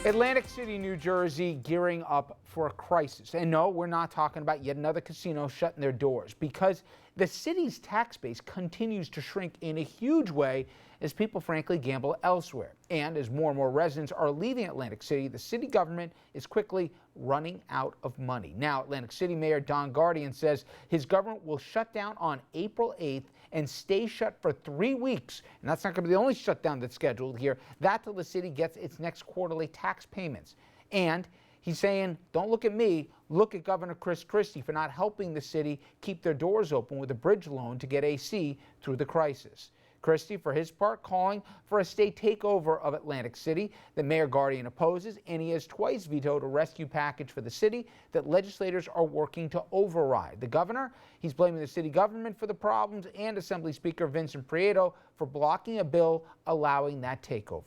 Atlantic City, New Jersey, gearing up for a crisis. And no, we're not talking about yet another casino shutting their doors, because the city's tax base continues to shrink in a huge way as people frankly gamble elsewhere. And as more and more residents are leaving Atlantic City, the city government is quickly running out of money. Now, Atlantic City Mayor Gov't says his government will shut down on April 8th and stay shut for 3 weeks. And that's not going to be the only shutdown that's scheduled here. That till the city gets its next quarterly tax payments. And he's saying, don't look at me, look at Governor Chris Christie for not helping the city keep their doors open with a bridge loan to get AC through the crisis. Christie, for his part, calling for a state takeover of Atlantic City that Mayor Gov't opposes, and he has twice vetoed a rescue package for the city that legislators are working to override. The governor, he's blaming the city government for the problems, and Assembly Speaker Vincent Prieto for blocking a bill allowing that takeover.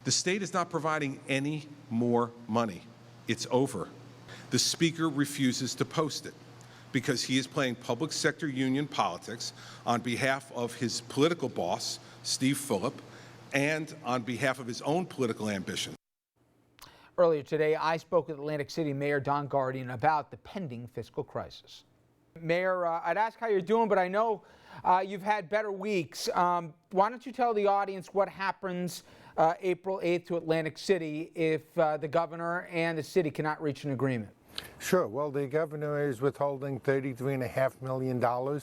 The state is not providing any more money. It's over. The Speaker refuses to post it because he is playing public sector union politics on behalf of his political boss, Steve Phillip, and on behalf of his own political ambition. Earlier today, I spoke with Atlantic City Mayor Gov't about the pending fiscal crisis. Mayor, I'd ask how you're doing, but I know you've had better weeks. Why don't you tell the audience what happens April 8th to Atlantic City if the governor and the city cannot reach an agreement? Sure. Well, the governor is withholding $33.5 million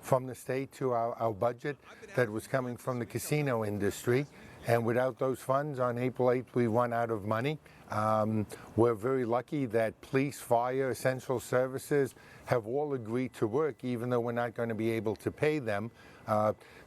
from the state to our budget that was coming from the casino industry. And without those funds, on April 8th, we run out of money. We're very lucky that police, fire, essential services have all agreed to work, even though we're not going to be able to pay them.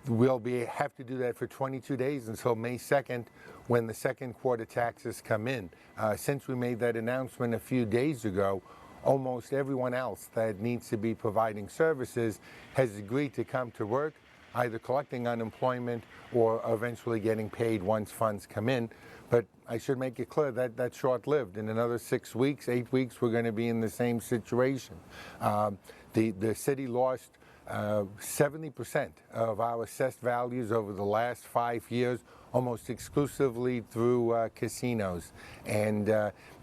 We'll have to do that for 22 days until May 2nd, when the second quarter taxes come in. Since we made that announcement a few days ago, almost everyone else that needs to be providing services has agreed to come to work, either collecting unemployment or eventually getting paid once funds come in. But I should make it clear that that's short-lived. In another 6 weeks, 8 weeks, we're going to be in the same situation. The city lost 70% of our assessed values over the last 5 years, almost exclusively through casinos. And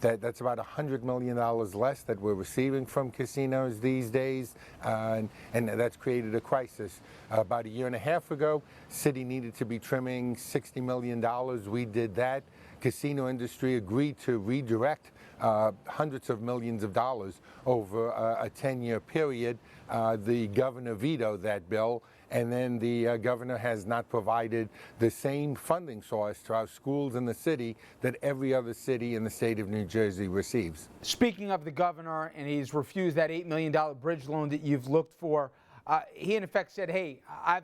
that's about $100 million less that we're receiving from casinos these days, and that's created a crisis. About a year and a half ago, city needed to be trimming $60 million. We did that. Casino industry agreed to redirect hundreds of millions of dollars over a 10-year period. The governor vetoed that bill, and then the governor has not provided the same funding source to our schools in the city that every other city in the state of New Jersey receives. Speaking of the governor, and he's refused that $8 million bridge loan that you've looked for, he in effect said, hey, I've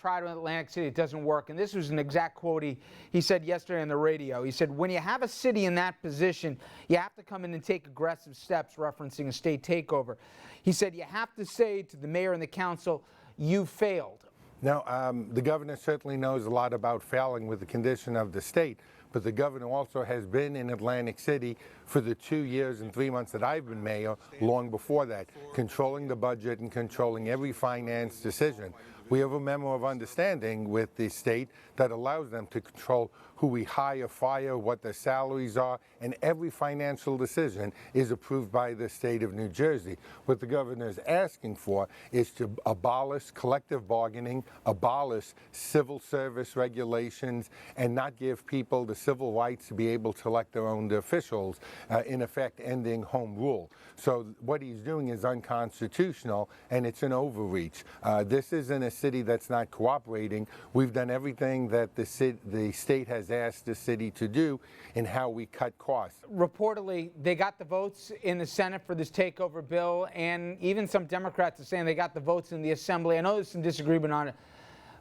tried with Atlantic City, it doesn't work. And this was an exact quote he said yesterday on the radio. He said, when you have a city in that position, you have to come in and take aggressive steps, referencing a state takeover. He said, you have to say to the mayor and the council, you failed. Now, the governor certainly knows a lot about failing with the condition of the state, but the governor also has been in Atlantic City for the 2 years and 3 months that I've been mayor, long before that, controlling the budget and controlling every finance decision. We have a memo of understanding with the state that allows them to control who we hire, fire, what their salaries are, and every financial decision is approved by the state of New Jersey. What the governor is asking for is to abolish collective bargaining, abolish civil service regulations, and not give people the civil rights to be able to elect their own officials, in effect ending home rule. So what he's doing is unconstitutional, and it's an overreach. This isn't a city that's not cooperating. We've done everything that the state has asked the city to do in how we cut costs. Reportedly, they got the votes in the Senate for this takeover bill, and even some Democrats are saying they got the votes in the Assembly. I know there's some disagreement on it.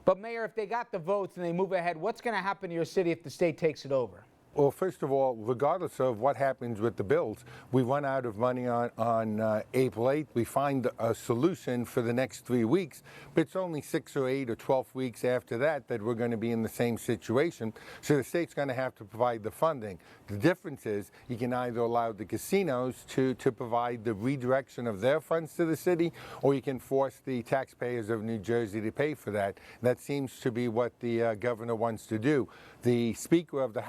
But Mayor, if they got the votes and they move ahead, what's going to happen to your city if the state takes it over? Well, first of all, regardless of what happens with the bills, we run out of money on April 8th. We find a solution for the next 3 weeks, but it's only 6 or 8 or 12 weeks after that we're going to be in the same situation. So the state's going to have to provide the funding. The difference is you can either allow the casinos to provide the redirection of their funds to the city, or you can force the taxpayers of New Jersey to pay for that. That seems to be what the governor wants to do. The Speaker of the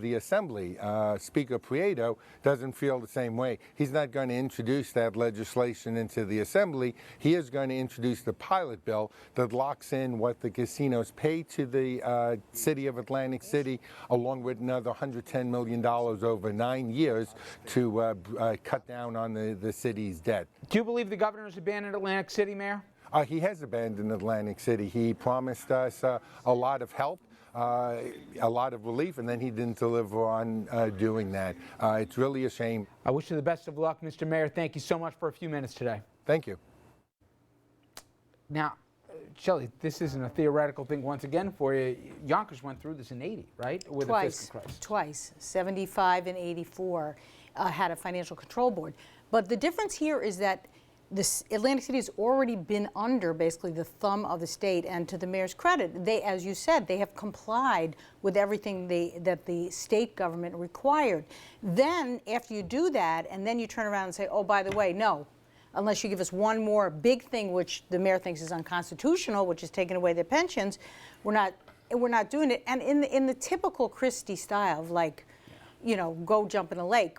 the Assembly. Speaker Prieto doesn't feel the same way. He's not going to introduce that legislation into the Assembly. He is going to introduce the pilot bill that locks in what the casinos pay to the city of Atlantic City, along with another $110 million over 9 years to cut down on the city's debt. Do you believe the governor has abandoned Atlantic City, Mayor? He has abandoned Atlantic City. He promised us a lot of help, a lot of relief, and then he didn't deliver on doing that. It's really a shame. I wish you the best of luck, Mr. Mayor. Thank you so much for a few minutes today. Thank you. Now, Shelley, this isn't a theoretical thing once again for you. Yonkers went through this in '80, right? With a fiscal crisis. Twice. 75 and 84 had a financial control board. But the difference here is that Atlantic City has already been under basically the thumb of the state, and to the mayor's credit, they, as you said, they have complied with everything that the state government required. Then, after you do that, and then you turn around and say, oh, by the way, no, unless you give us one more big thing, which the mayor thinks is unconstitutional, which is taking away their pensions, we're not doing it. And in the typical Christie style of, like, you know, go jump in a lake,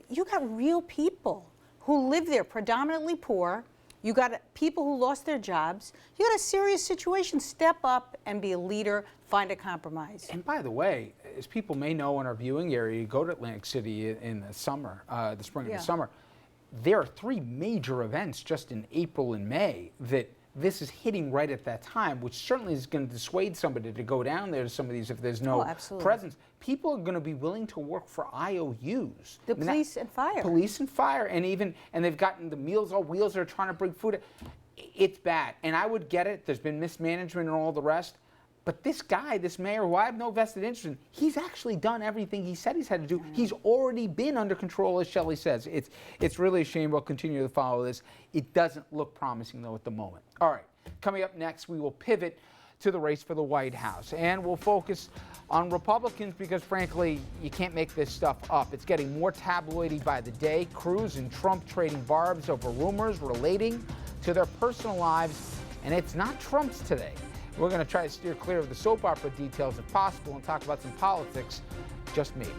you got real people who live there, predominantly poor. You got people who lost their jobs. You got a serious situation. Step up and be a leader. Find a compromise. And by the way, as people may know in our viewing area, you go to Atlantic City in the summer, the spring and the summer. There are 3 major events just in April and May that this is hitting right at that time, which certainly is going to dissuade somebody to go down there to some of these if there's no presence. People are going to be willing to work for IOUs. The police and fire. Police and fire, and they've gotten the Meals on Wheels that are trying to bring food. It's bad, and I would get it. There's been mismanagement and all the rest. But this guy, this mayor, who I have no vested interest in, he's actually done everything he said he's had to do. He's already been under control, as Shelley says. It's really a shame. We'll continue to follow this. It doesn't look promising, though, at the moment. All right, coming up next, we will pivot to the race for the White House. And we'll focus on Republicans because, frankly, you can't make this stuff up. It's getting more tabloidy by the day. Cruz and Trump trading barbs over rumors relating to their personal lives. And it's not Trump's today. We're going to try to steer clear of the soap opera details if possible and talk about some politics, just maybe.